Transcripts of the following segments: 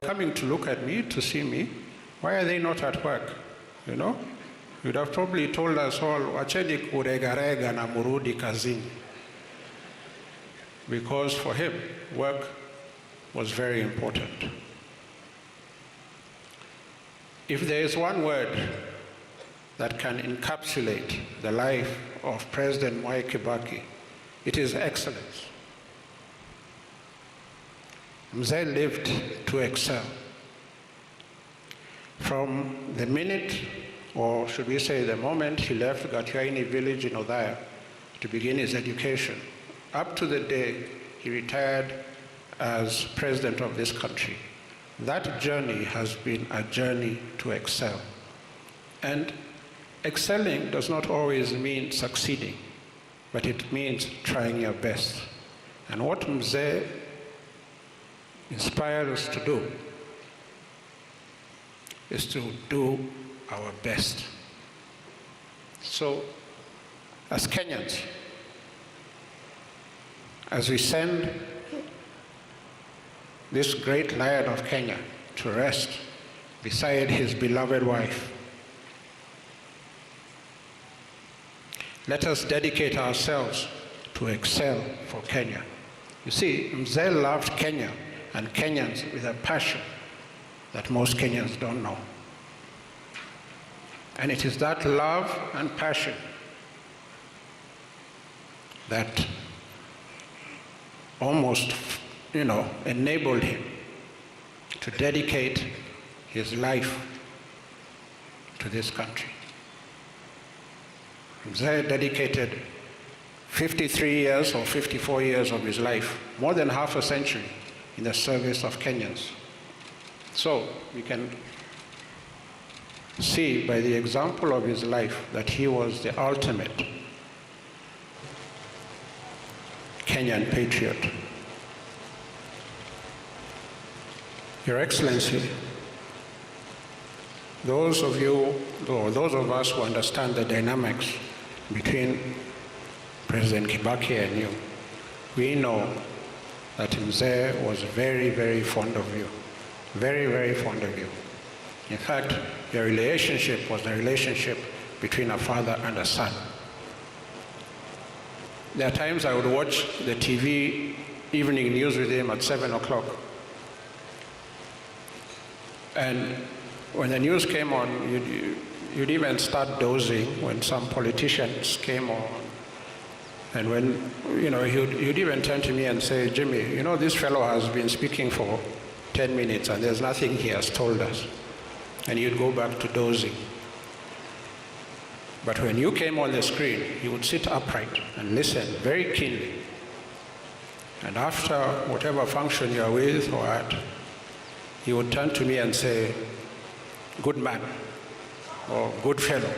Coming to look at me, to see me, why are they not at work? You know? You'd have probably told us all, wacheni kuregarega na murudi kazini. Because for him, work was very important. If there is one word that can encapsulate the life of President Mwai Kibaki, it is excellence. Mzee lived to excel. From the minute, or should we say the moment he left Gatiaini village in Othaya to begin his education, up to the day he retired as president of this country, that journey has been a journey to excel. And excelling does not always mean succeeding, but it means trying your best. And what Mzee inspired us to do is to do our best. So, as Kenyans, as we send this great lion of Kenya to rest beside his beloved wife, let us dedicate ourselves to excel for Kenya. You see, Mzee loved Kenya and Kenyans with a passion that most Kenyans don't know. And it is that love and passion that almost, enabled him to dedicate his life to this country. Mzee dedicated 53 years or 54 years of his life, more than half a century, in the service of Kenyans. So we can see by the example of his life that he was the ultimate Kenyan patriot. Your Excellency, those of you, or those of us who understand the dynamics between President Kibaki and you, we know that Mzee was very, very fond of you. Very, very fond of you. In fact, your relationship was the relationship between a father and a son. There are times I would watch the TV evening news with him at 7 o'clock. And when the news came on, you'd even start dozing when some politicians came on. And when, he'd even turn to me and say, Jimmy, this fellow has been speaking for 10 minutes and there's nothing he has told us. And you'd go back to dozing. But when you came on the screen, he would sit upright and listen very keenly. And after whatever function you're with or at, he would turn to me and say, good man, or good fellow.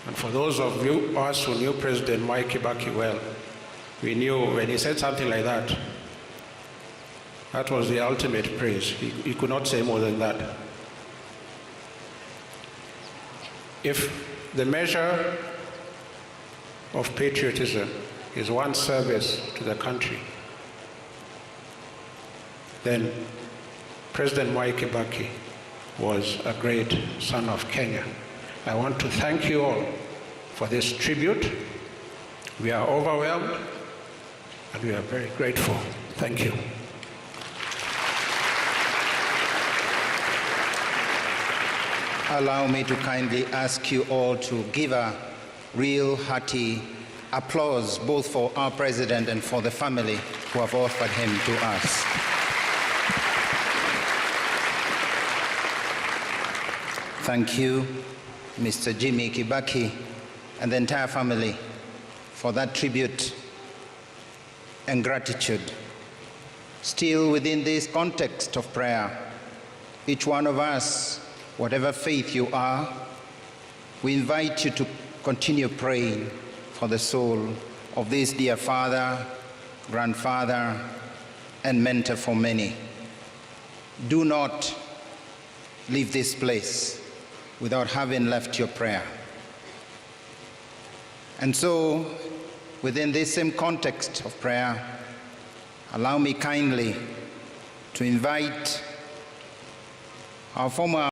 And for those of us who knew President Mwai Kibaki well, we knew when he said something like that, that was the ultimate praise. He could not say more than that. If the measure of patriotism is one's service to the country, then President Mwai Kibaki was a great son of Kenya. I want to thank you all for this tribute. We are overwhelmed and we are very grateful. Thank you. Allow me to kindly ask you all to give a real hearty applause both for our president and for the family who have offered him to us. Thank you, Mr. Jimmy Kibaki and the entire family for that tribute and gratitude. Still within this context of prayer, each one of us, whatever faith you are, we invite you to continue praying for the soul of this dear father, grandfather, and mentor for many. Do not leave this place without having left your prayer. And so, within this same context of prayer, allow me kindly to invite our former